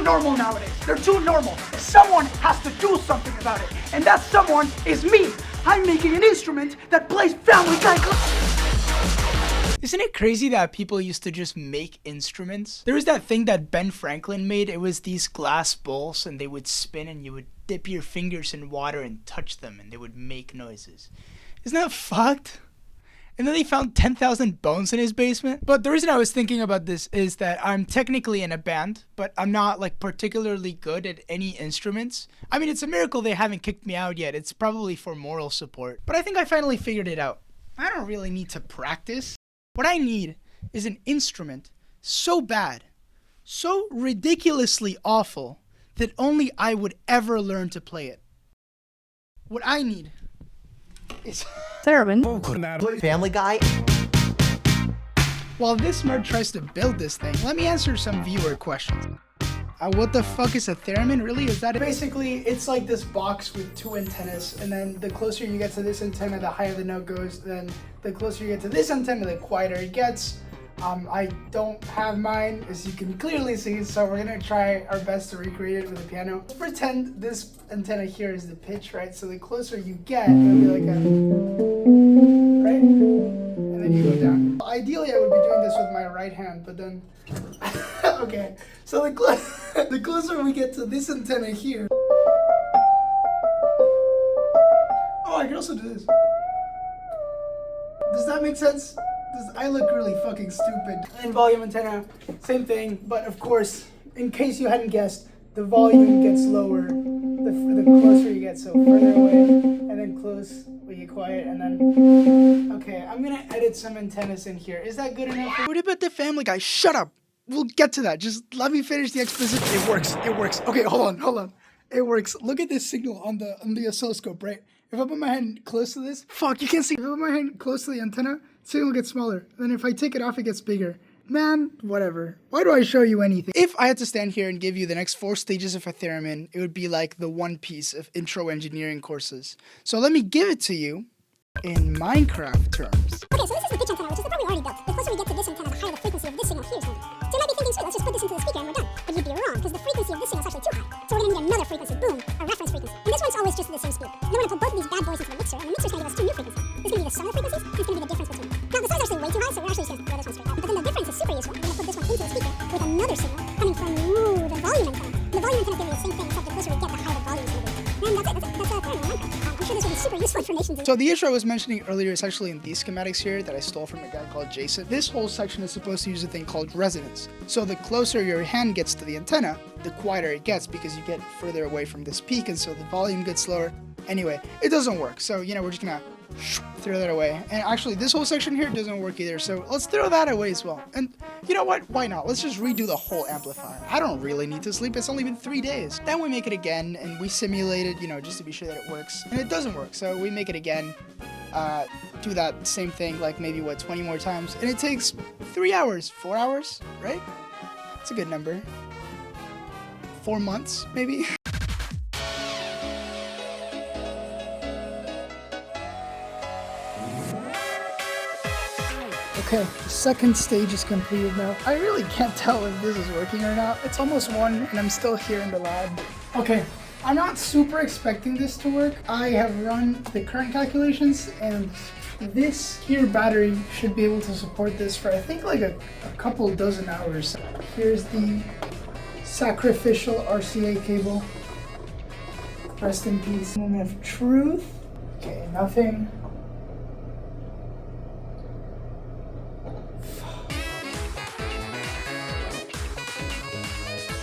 normal nowadays. They're too normal. Someone has to do something about it. And that someone is me. I'm making an instrument that plays Family Guy. Isn't it crazy that people used to just make instruments? There was that thing that Ben Franklin made. It was these glass bowls and they would spin and you would dip your fingers in water and touch them and they would make noises. Isn't that fucked? And then they found 10,000 bones in his basement. But the reason I was thinking about this is that I'm technically in a band, but I'm not like particularly good at any instruments. I mean, it's a miracle they haven't kicked me out yet. It's probably for moral support. But I think I finally figured it out. I don't really need to practice. What I need is an instrument so bad, so ridiculously awful, that only I would ever learn to play it. What I need is theremin. Family Guy. While this nerd tries to build this thing, let me answer some viewer questions. What the fuck is a theremin? Really? Is that it? Basically, it's like this box with two antennas, and then the closer you get to this antenna, the higher the note goes. Then the closer you get to this antenna, the quieter it gets. I don't have mine, as you can clearly see, so we're gonna try our best to recreate it with a piano. Let's pretend this antenna here is the pitch, right? So the closer you get, it'll be like a, right? And then you go down. Ideally, I would be doing this with my right hand, but then, okay. So the closer we get to this antenna here. Oh, I can also do this. Does that make sense? I look really fucking stupid. And volume antenna, same thing, but of course, in case you hadn't guessed, the volume gets lower the closer you get, so further away, and then close, we get quiet, and then, okay, I'm gonna edit some antennas in here. Is that good enough? What about the Family Guy? Shut up! We'll get to that. Just let me finish the exposition. It works. It works. Okay, hold on. It works. Look at this signal on the oscilloscope, right? If I put my hand close to this, fuck, you can't see. If I put my hand close to the antenna, signal gets smaller. Then if I take it off, it gets bigger. Man, whatever. Why do I show you anything? If I had to stand here and give you the next 4 stages of a theremin, it would be like the One Piece of intro engineering courses. So let me give it to you in Minecraft terms. Okay, so this is the pitch antenna, which is the part we already built. The closer we get to this antenna, the higher the frequency of this signal here is going to be. So you might be thinking, sweet, let's just put this into the speaker and we're done. But you'd be wrong, because the frequency of this signal is actually too high. So we're going to need another frequency, boom, a reference frequency. And this one's always just at the same speed. And then we're going to put both of these bad boys into the mixer, and the mixer's going to give us 2 new frequencies. It's going to be the sum of the frequencies, and it's going to be the difference between them. Now, the size is actually way too high, so we're actually just going to throw this one straight up. But then the difference is super useful. We're going to put this one into the speaker with another signal coming from, the volume antenna. The volume antenna is going to be the same thing, except the closer we get, the higher the volume is going to be. And that's it. That's a theorem in Minecraft. I'm sure this will be super useful information. So the issue I was mentioning earlier is actually in these schematics here that I stole from a guy called Jason. This whole section is supposed to use a thing called resonance. So the closer your hand gets to the antenna, the quieter it gets because you get further away from this peak, and so the volume gets lower. Anyway, it doesn't work. So, we're just gonna throw that away. And actually, this whole section here doesn't work either. So let's throw that away as well. And you know what? Why not? Let's just redo the whole amplifier. I don't really need to sleep. It's only been 3 days. Then we make it again and we simulate it, just to be sure that it works. And it doesn't work. So we make it again. Do that same thing like maybe 20 more times. And it takes 3 hours, 4 hours, right? It's a good number. 4 months, maybe. Okay, the second stage is completed now. I really can't tell if this is working or not. It's almost 1 and I'm still here in the lab. Okay, I'm not super expecting this to work. I have run the current calculations and this here battery should be able to support this for I think like a couple dozen hours. Here's the sacrificial RCA cable. Rest in peace. Moment of truth. Okay, nothing.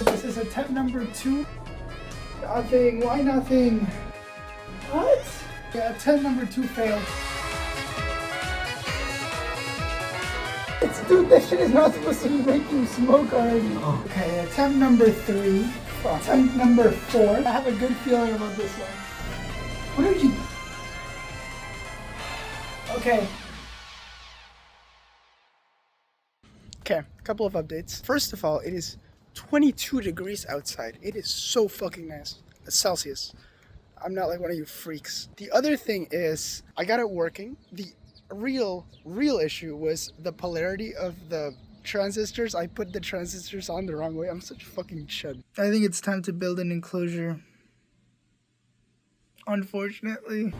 This is attempt number 2. Nothing. Why nothing? What? Yeah, attempt number 2 failed. Dude, that shit is not supposed to be making smoke already. Oh. Okay, attempt number 3. Attempt number 4. I have a good feeling about this one. What did you... Okay. Okay, a couple of updates. First of all, it is 22 degrees outside. It is so fucking nice. It's Celsius. I'm not like one of you freaks. The other thing is, I got it working. The real issue was the polarity of the transistors. I put the transistors on the wrong way. I'm such a fucking chud. I think it's time to build an enclosure. Unfortunately.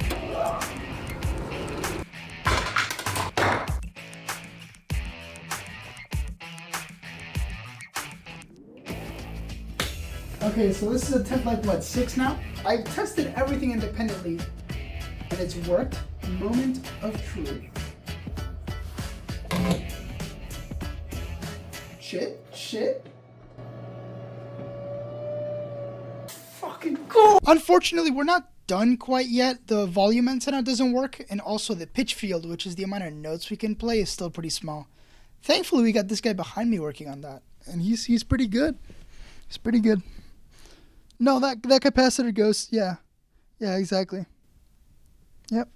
Okay, so this is attempt like what, 6 now? I've tested everything independently and it's worked. Moment of truth. Shit. Fucking cool. Unfortunately, we're not done quite yet. The volume antenna doesn't work, and also the pitch field, which is the amount of notes we can play, is still pretty small. Thankfully, we got this guy behind me working on that, and he's pretty good. He's pretty good. No, that capacitor goes, yeah, exactly. Yep.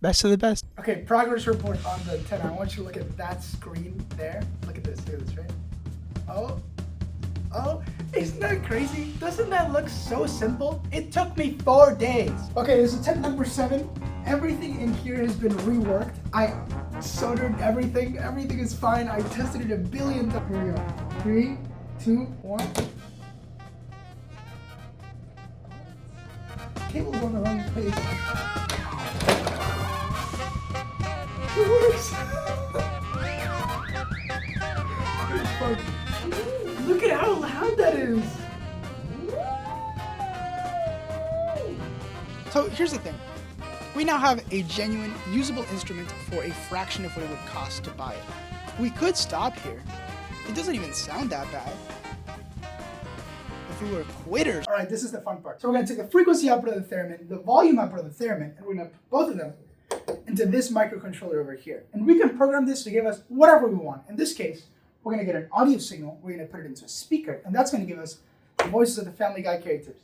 Best of the best. Okay, progress report on the antenna. I want you to look at that screen there. Look at this, right? Oh, isn't that crazy? Doesn't that look so simple? It took me 4 days. Okay, this is attempt number 7. Everything in here has been reworked. I soldered everything. Everything is fine. I tested it a billion times. Here we go. 3, 2, 1. Cable's on the wrong place. It works. Look at how loud that is. So here's the thing. We now have a genuine, usable instrument for a fraction of what it would cost to buy it. We could stop here. It doesn't even sound that bad. If we were quitters. All right, this is the fun part. So we're gonna take the frequency output of the theremin, the volume output of the theremin, and we're gonna put both of them into this microcontroller over here. And we can program this to give us whatever we want. In this case, we're gonna get an audio signal, we're gonna put it into a speaker, and that's gonna give us the voices of the Family Guy characters.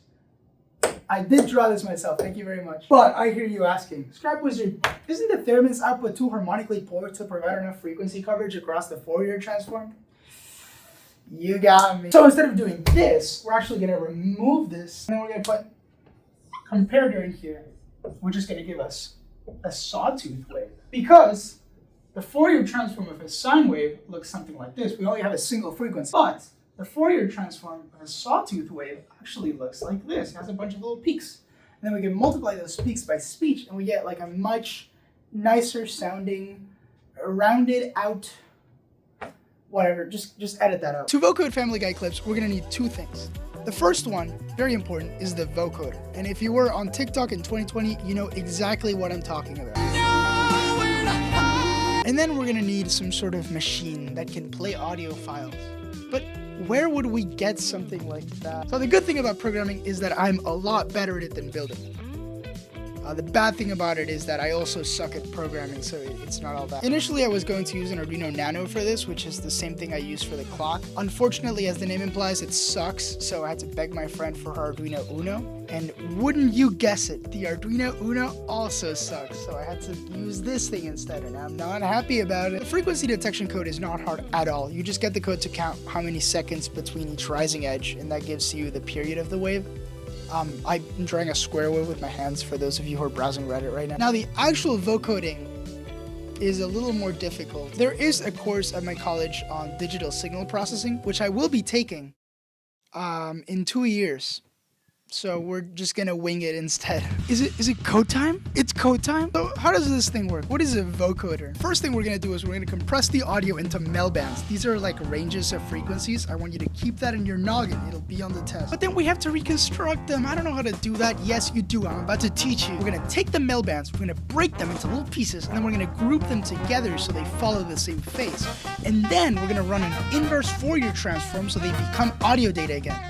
I did draw this myself, thank you very much. But I hear you asking, Scrap Wizard, isn't the theremin's output too harmonically poor to provide enough frequency coverage across the Fourier transform? You got me. So instead of doing this, we're actually gonna remove this, and then we're gonna put comparator in here, which is gonna give us a sawtooth wave. Because the Fourier transform of a sine wave looks something like this. We only have a single frequency. But the Fourier transform of a sawtooth wave actually looks like this. It has a bunch of little peaks. And then we can multiply those peaks by speech, and we get like a much nicer sounding, rounded out, whatever. Just edit that out. To vocode Family Guy clips, we're gonna need 2 things. The first one, very important, is the vocoder. And if you were on TikTok in 2020, you know exactly what I'm talking about. And then we're gonna need some sort of machine that can play audio files. But where would we get something like that? So the good thing about programming is that I'm a lot better at it than building. The bad thing about it is that I also suck at programming, so it's not all that. Initially, I was going to use an Arduino Nano for this, which is the same thing I use for the clock. Unfortunately, as the name implies, it sucks, so I had to beg my friend for her Arduino Uno. And wouldn't you guess it, the Arduino Uno also sucks, so I had to use this thing instead, and I'm not happy about it. The frequency detection code is not hard at all. You just get the code to count how many seconds between each rising edge, and that gives you the period of the wave. I'm drawing a square wave with my hands for those of you who are browsing Reddit right now. Now, the actual vocoding is a little more difficult. There is a course at my college on digital signal processing, which I will be taking in 2 years. So we're just gonna wing it instead. Is it code time? It's code time? So how does this thing work? What is a vocoder? First thing we're gonna do is we're gonna compress the audio into Melbands. These are like ranges of frequencies. I want you to keep that in your noggin. It'll be on the test. But then we have to reconstruct them. I don't know how to do that. Yes, you do. I'm about to teach you. We're gonna take the Melbands, we're gonna break them into little pieces, and then we're gonna group them together so they follow the same phase. And then we're gonna run an inverse Fourier transform so they become audio data again.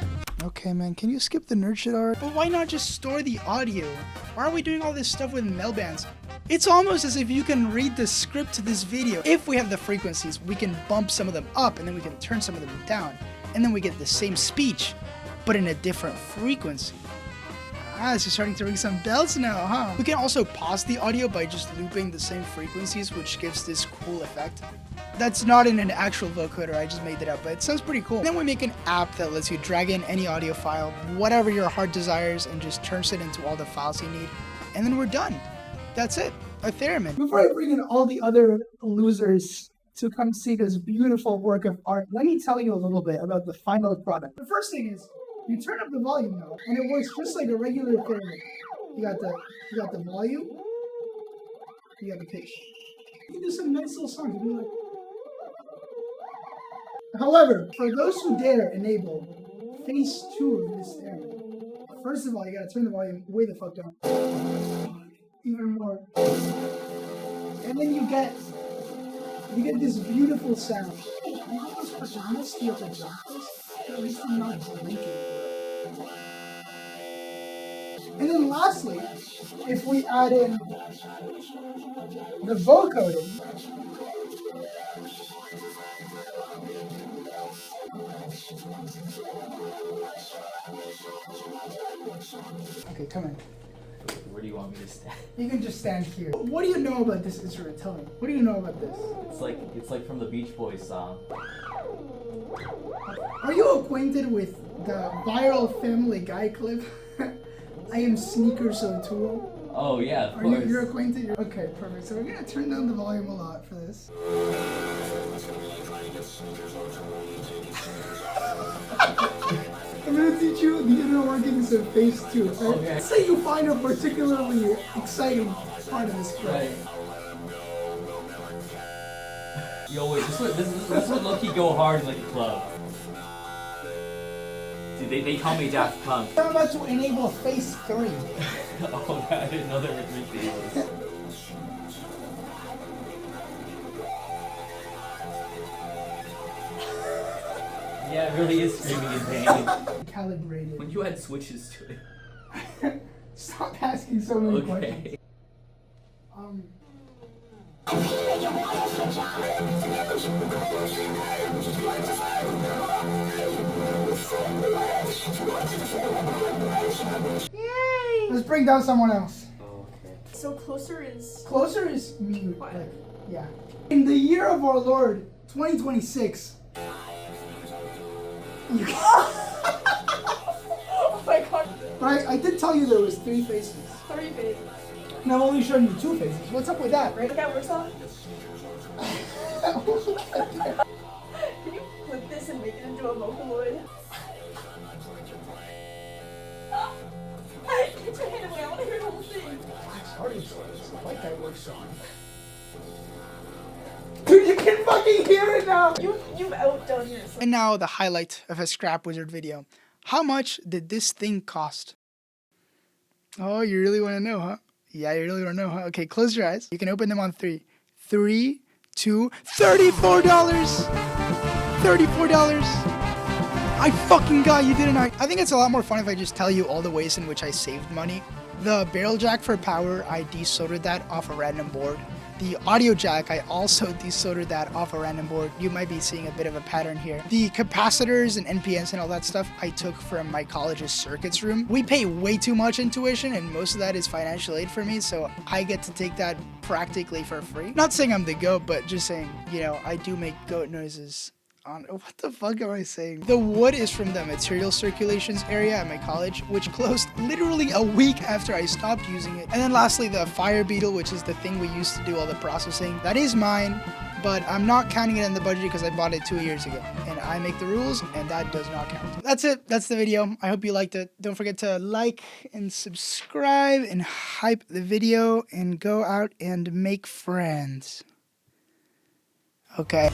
Okay, man, can you skip the nerd shit already? But why not just store the audio? Why are we doing all this stuff with Melbands? It's almost as if you can read the script to this video. If we have the frequencies, we can bump some of them up, and then we can turn some of them down. And then we get the same speech, but in a different frequency. This is starting to ring some bells now, huh? We can also pause the audio by just looping the same frequencies, which gives this cool effect. That's not in an actual vocoder, I just made it up, but it sounds pretty cool. Then we make an app that lets you drag in any audio file, whatever your heart desires, and just turns it into all the files you need. And then we're done. That's it, a theremin. Before I bring in all the other losers to come see this beautiful work of art. Let me tell you a little bit about the final product. The first thing is, you turn up the volume now, and it works just like a regular theremin. You got the volume, you got the pitch. You can do some nice little songs. You can do like... However, for those who dare enable phase 2 of this theremin, first of all, you gotta turn the volume way the fuck down. Even more. And then you get this beautiful sound. You know those pajamas steal the jackals? At least I'm not blinking. And then lastly, if we add in the vocoding, okay, come in. Where do you want me to stand? You can just stand here. What do you know about this instrument? Tell me. What do you know about this? It's like from the Beach Boys song. Are you acquainted with the viral Family Guy clip? I am sneakers so tool. Oh yeah, of course. You're acquainted? Okay, perfect. So we're gonna turn down the volume a lot for this. I'm gonna teach you the inner workings of phase 2. Right? Okay. Let's say you find a particularly exciting part of this clip. Right. Yo, wait, this would low-key go hard like a club. Dude, they call me Daft Punk. I'm about to enable phase 3. Oh, I didn't know there were 3 phases. Yeah, it really is screaming in pain. Calibrated. When you add switches to it. Stop asking so many Okay. questions. Yay! Let's bring down someone else. Oh, okay. So closer is mute. What? Like, yeah. In the year of our Lord, 2026. Oh my god. But I did tell you there was 3 faces. 3 big. And I've only shown you 2 faces. What's up with that, right? Look at works on. Can you flip this and make it into a Vocode? Get your hand away, I want to hear the whole thing. It's a white guy works on. Dude, you can fucking hear it now! You've outdone yourself. And now the highlight of a Scrap Wizard video. How much did this thing cost? Oh, you really want to know, huh? Yeah, you really want to know, huh? Okay, close your eyes. You can open them on 3. 3, 2, $34! $34! I fucking got you, didn't I? I think it's a lot more fun if I just tell you all the ways in which I saved money. The barrel jack for power, I desoldered that off a random board. The audio jack, I also desoldered that off a random board. You might be seeing a bit of a pattern here. The capacitors and NPNs and all that stuff I took from my college's circuits room. We pay way too much in tuition and most of that is financial aid for me, so I get to take that practically for free. Not saying I'm the goat, but just saying, you know, I do make goat noises. What the fuck am I saying? The wood is from the material circulations area at my college, which closed literally a week after I stopped using it. And then lastly, the fire beetle, which is the thing we used to do all the processing. That is mine, but I'm not counting it in the budget because I bought it 2 years ago. And I make the rules, and that does not count. That's it. That's the video. I hope you liked it. Don't forget to like and subscribe and hype the video and go out and make friends. Okay.